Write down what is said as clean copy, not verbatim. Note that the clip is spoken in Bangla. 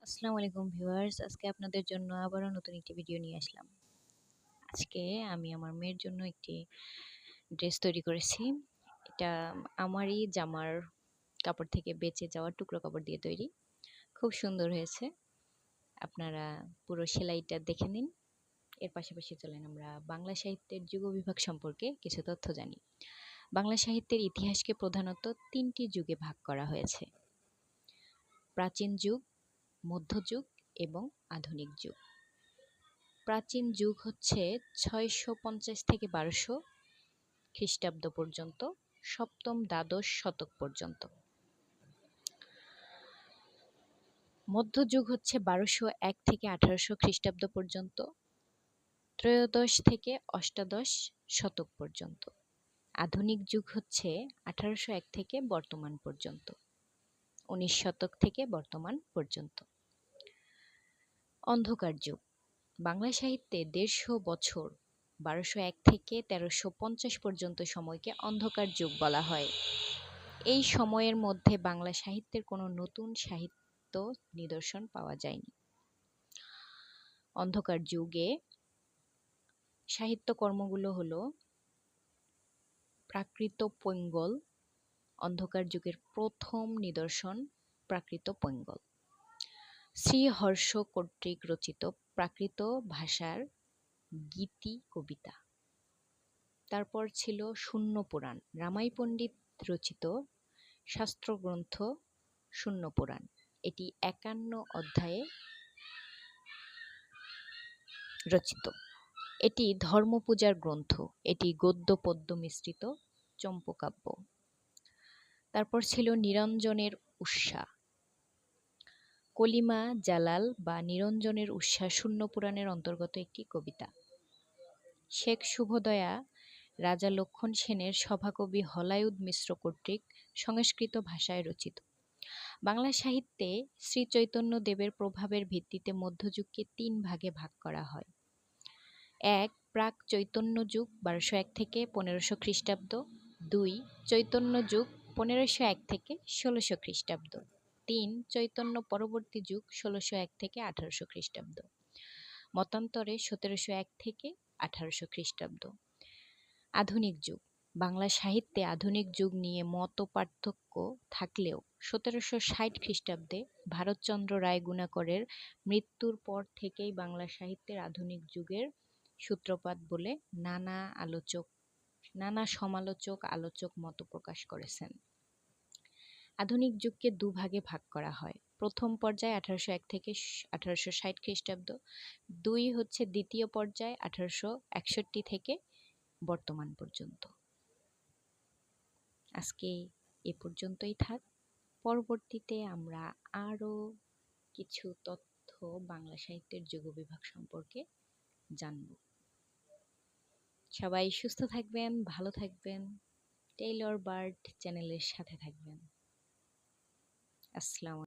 আসসালামু আলাইকুম ভিউয়ার্স, আজকে আপনাদের জন্য আবারও নতুন একটি ভিডিও নিয়ে আসলাম। আজকে আমি আমার মেয়ের জন্য একটি ড্রেস তৈরি করেছি। এটা আমারই জামার কাপড় থেকে বেঁচে যাওয়া টুকরো কাপড় দিয়ে তৈরি। খুব সুন্দর হয়েছে। আপনারা পুরো সেলাইটা দেখে নিন। এর পাশাপাশি চলেন আমরা বাংলা সাহিত্যের যুগ বিভাগ সম্পর্কে কিছু তথ্য জানি। বাংলা সাহিত্যের ইতিহাসকে প্রধানত ৩টি যুগে ভাগ করা হয়েছে: প্রাচীন যুগ, মধ্যযুগ এবং আধুনিক যুগ। প্রাচীন যুগ হচ্ছে ৬৫০ থেকে ১২০০ খ্রিস্টাব্দ পর্যন্ত, সপ্তম দ্বাদশ শতক পর্যন্ত। মধ্যযুগ হচ্ছে ১২০১ থেকে ১৮০০ খ্রিস্টাব্দ পর্যন্ত, ত্রয়োদশ থেকে অষ্টাদশ শতক পর্যন্ত। আধুনিক যুগ হচ্ছে ১৮০১ থেকে বর্তমান পর্যন্ত, ১৯ শতক থেকে বর্তমান পর্যন্ত। অন্ধকার যুগ বাংলা সাহিত্যে ১৫০ বছর ১২০১ থেকে ১৩৫০ পর্যন্ত সময়কে অন্ধকার যুগ বলা হয়। এই সময়ের মধ্যে বাংলা সাহিত্যের কোনো নতুন সাহিত্য নিদর্শন পাওয়া যায়নি। অন্ধকার যুগে সাহিত্যকর্মগুলো হলো প্রাকৃত পৈঙ্গল। অন্ধকার যুগের প্রথম নিদর্শন প্রাকৃত পৈঙ্গল। শ্রীহর্ষ কর্তৃক রচিত প্রাকৃত ভাষার গীতি কবিতা। তারপর ছিল শূন্য পুরাণ, রামাই পণ্ডিত রচিত শাস্ত্রগ্রন্থ শূন্য পুরাণ। এটি ৫১ অধ্যায়ে রচিত। এটি ধর্মপূজার গ্রন্থ। এটি গদ্য পদ্য মিশ্রিত চম্পকাব্য। তারপর ছিল নিরঞ্জনের উষা, কলিমা জালাল বা নিরঞ্জনের উষা শূন্য পুরাণের অন্তর্গত একটি কবিতা। শেখ শুভদয়া রাজা লক্ষণ সেনের সভাকবি হলায়ুদ মিশ্র কর্তৃক সংস্কৃত ভাষায় রচিত। বাংলা সাহিত্যে শ্রী চৈতন্য দেবের প্রভাবের ভিত্তিতে মধ্যযুগকে ৩ ভাগে ভাগ করা হয়: ১. প্রাক চৈতন্য যুগ ১২০১ থেকে ১৫০০ খ্রিস্টাব্দ। ২. চৈতন্য যুগ ১৫০১ থেকে ১৬০০ খ্রিস্টাব্দ। ৩. চৈতন্য পরবর্তী যুগ ১৬০১ থেকে ১৮০০ খ্রিস্টাব্দ। মতান্তরে ১৭০১ থেকে ১৮০০ খ্রিস্টাব্দ। আধুনিক যুগ বাংলা সাহিত্যে আধুনিক যুগ নিয়ে মত পার্থক্য থাকলেও ১৭৬০ খ্রিস্টাব্দে ভারতচন্দ্র রায় গুণাকরের মৃত্যুর পর থেকেই বাংলা সাহিত্যের আধুনিক যুগের সূত্রপাত বলে নানা সমালোচক আলোচক মত প্রকাশ করেছেন। আধুনিক যুগকে দুভাগে ভাগ করা হয়: প্রথম পর্যায় ১৮০১ থেকে ১৮৬০ খ্রিস্টাব্দ। ২ হচ্ছে দ্বিতীয় পর্যায় ১৮৬১ থেকে বর্তমান পর্যন্ত। আজকে এ পর্যন্তই থাক। পরবর্তীতে আমরা আরো কিছু তথ্য বাংলা সাহিত্যের যুগ বিভাগ সম্পর্কে জানব। সবাই সুস্থ থাকবেন, ভালো থাকবেন, টেইলর বার্ড চ্যানেলের সাথে থাকবেন। আসসালামু